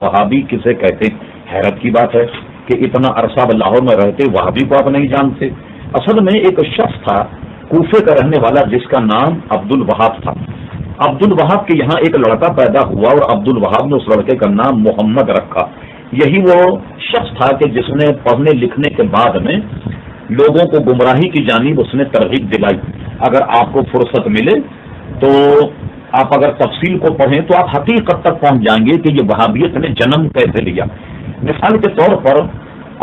وہابی کسے کہتے ہیں؟ حیرت کی بات ہے کہ اتنا عرصہ لاہور میں رہتے وہابی کو آپ نہیں جانتے۔ اصل میں ایک شخص تھا کوفے کا رہنے والا جس کا نام عبد الوہاب تھا۔ عبد الوہاب کے یہاں ایک لڑکا پیدا ہوا اور عبد الوہاب نے اس لڑکے کا نام محمد رکھا۔ یہی وہ شخص تھا کہ جس نے پڑھنے لکھنے کے بعد میں لوگوں کو گمراہی کی جانب اس نے ترغیب دلائی۔ اگر آپ کو فرصت ملے تو آپ اگر تفصیل کو پڑھیں تو آپ حقیقت تک پہنچ جائیں گے کہ یہ وہابیت نے جنم کیسے لیا۔ مثال کے طور پر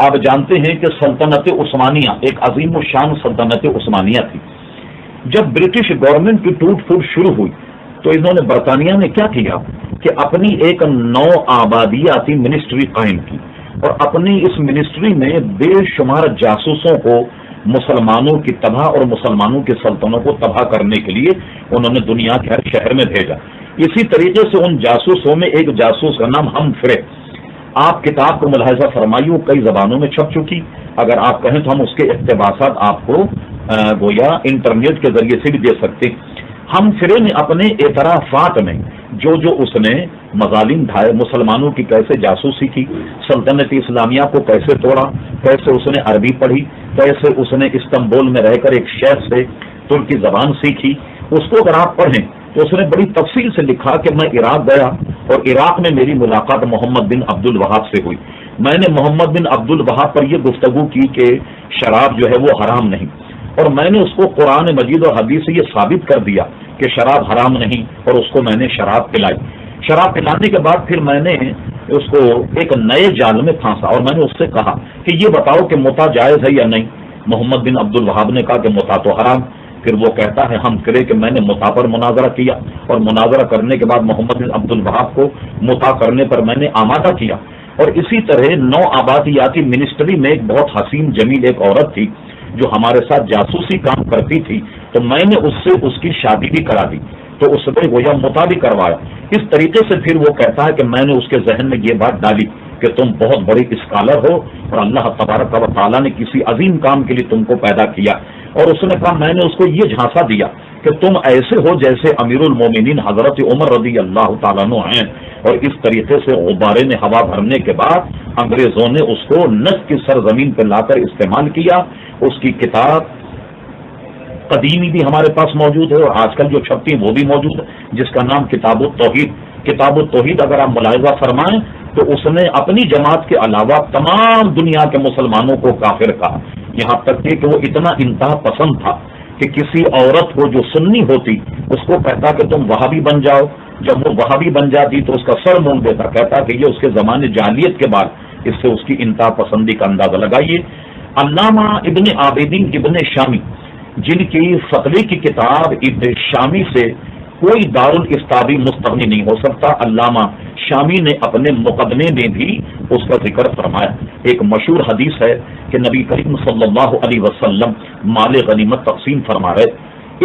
آپ جانتے ہیں کہ سلطنت عثمانیہ ایک عظیم الشان سلطنت عثمانیہ تھی۔ جب برٹش گورنمنٹ کی ٹوٹ پھوٹ شروع ہوئی تو انہوں نے برطانیہ نے کیا کیا کہ اپنی ایک نو آبادیاتی منسٹری قائم کی، اور اپنی اس منسٹری میں بے شمار جاسوسوں کو مسلمانوں کی تباہ اور مسلمانوں کی سلطنتوں کو تباہ کرنے کے لیے انہوں نے دنیا کے ہر شہر میں بھیجا۔ اسی طریقے سے ان جاسوسوں میں ایک جاسوس کا نام ہمفرے، آپ کتاب کو ملاحظہ فرمائیے، وہ کئی زبانوں میں چھپ چکی، اگر آپ کہیں تو ہم اس کے اقتباسات آپ کو گویا انٹرنیٹ کے ذریعے سے بھی دے سکتے۔ ہمفرے نے اپنے اعترافات میں جو اس نے مظالم ڈھائے، مسلمانوں کی کیسے جاسوسی کی، سلطنت اسلامیہ کو کیسے توڑا، کیسے اس نے عربی پڑھی، کیسے اس نے استنبول میں رہ کر ایک شیخ سے ترکی زبان سیکھی، اس کو اگر آپ پڑھیں تو اس نے بڑی تفصیل سے لکھا کہ میں عراق گیا اور عراق میں میری ملاقات محمد بن عبد الوہاب سے ہوئی۔ میں نے محمد بن عبد الوہاب پر یہ گفتگو کی کہ شراب جو ہے وہ حرام نہیں، اور میں نے اس کو قرآن مجید اور حدیث سے یہ ثابت کر دیا کہ شراب حرام نہیں، اور اس کو میں نے شراب پلائی۔ شراب پلانے کے بعد پھر میں نے اس کو ایک نئے جال میں پھانسا اور میں نے اس سے کہا کہ یہ بتاؤ کہ متا جائز ہے یا نہیں۔ محمد بن عبد الوہاب نے کہا کہ متا تو حرام۔ پھر وہ کہتا ہے ہم کرے کہ میں نے متا پر مناظرہ کیا، اور مناظرہ کرنے کے بعد محمد بن عبد الوہاب کو متا کرنے پر میں نے آمادہ کیا۔ اور اسی طرح نو آبادیاتی منسٹری میں ایک بہت حسین جمیل ایک عورت تھی جو ہمارے ساتھ جاسوسی کام کرتی تھی، تو میں نے اس سے اس کی شادی بھی کرا دی، تو اس نے گویا متا بھی کروایا۔ اس طریقے سے پھر وہ کہتا ہے کہ میں نے اس کے ذہن میں یہ بات ڈالی کہ تم بہت بڑی اسکالر ہو اور اللہ تبارک و تعالیٰ نے کسی عظیم کام کے لیے تم کو پیدا کیا، اور اس نے کہا میں نے اس کو یہ جھانسا دیا کہ تم ایسے ہو جیسے امیر المومنین حضرت عمر رضی اللہ تعالیٰ عنہ ہیں، اور اس طریقے سے غبارے نے ہوا بھرنے کے بعد انگریزوں نے اس کو نجد کی سرزمین پہ لا کر استعمال کیا۔ اس کی کتاب قدیمی بھی ہمارے پاس موجود ہے اور آج کل جو چھپتی ہے وہ بھی موجود ہے، جس کا نام کتاب التوحید۔ کتاب التوحید اگر آپ ملاحظہ فرمائیں تو اس نے اپنی جماعت کے علاوہ تمام دنیا کے مسلمانوں کو کافر کہا، یہاں تک کہ وہ اتنا انتہا پسند تھا کہ کسی عورت کو جو سنی ہوتی اس کو کہتا کہ تم وہابی بن جاؤ، جب وہ وہابی بن جاتی تو اس کا سر مونڈ دیتا، کہتا کہ یہ اس کے زمانے جاہلیت کے بعد۔ اس سے اس کی انتہا پسندی کا اندازہ لگائیے۔ علامہ ابن عابدین ابن شامی جن کی فقری کی کتاب ابن شامی سے کوئی دارالفتابی مستغنی نہیں ہو سکتا، علامہ شامی نے اپنے مقدمے میں بھی اس کا ذکر فرمایا۔ ایک مشہور حدیث ہے کہ نبی کریم صلی اللہ علیہ وسلم مال غنیمت تقسیم فرما رہے،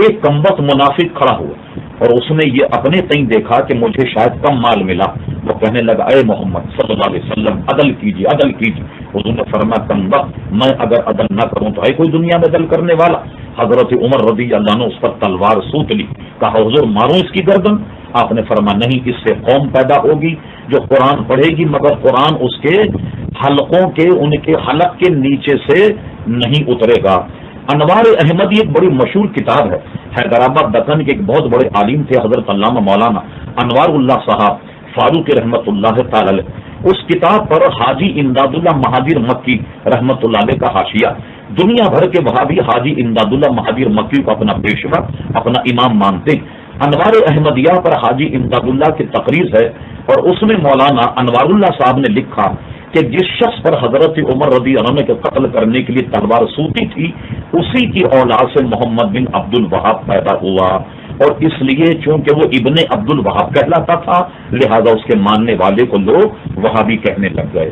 ایک کمبخت منافق کھڑا ہوا اور اس نے یہ اپنے تئیں دیکھا کہ مجھے شاید کم مال ملا، وہ کہنے لگا اے محمد صلی اللہ علیہ وسلم عدل کیجیے عدل کیجیے۔ حضور نے فرمایا کمبخت، میں اگر عدل نہ کروں تو ہے کوئی دنیا میں عدل کرنے والا؟ حضرت عمر رضی اللہ عنہ اس پر تلوار سوت لی، کہا حضور ماروں اس کی گردن؟ آپ نے فرمایا نہیں، اس سے قوم پیدا ہوگی جو قرآن پڑھے گی مگر قرآن اس کے حلقوں کے ان کے حلق کے نیچے سے نہیں اترے گا۔ انوار احمدی ایک بڑی مشہور کتاب ہے، حیدرآباد دکن کے ایک بہت بڑے عالم تھے حضرت علامہ مولانا انوار اللہ صاحب فاروق رحمت اللہ تعالی علیہ، اس کتاب پر حاجی امداد اللہ مہاجر مکی رحمت اللہ علیہ کا حاشیہ۔ دنیا بھر کے وہابی حاجی امداد اللہ مہاجر مکی کو اپنا پیشوا اپنا امام مانتے ہیں۔ انوار احمدیہ پر حاجی امداد اللہ کی تقریر ہے اور اس میں مولانا انوار اللہ صاحب نے لکھا کہ جس شخص پر حضرت عمر رضی اللہ عنہ کے قتل کرنے کے لیے تلوار سوتی تھی اسی کی اولاد سے محمد بن عبد الوہاب پیدا ہوا، اور اس لیے چونکہ وہ ابن عبد الوہاب کہلاتا تھا لہذا اس کے ماننے والے کو لوگ وہابی کہنے لگ گئے۔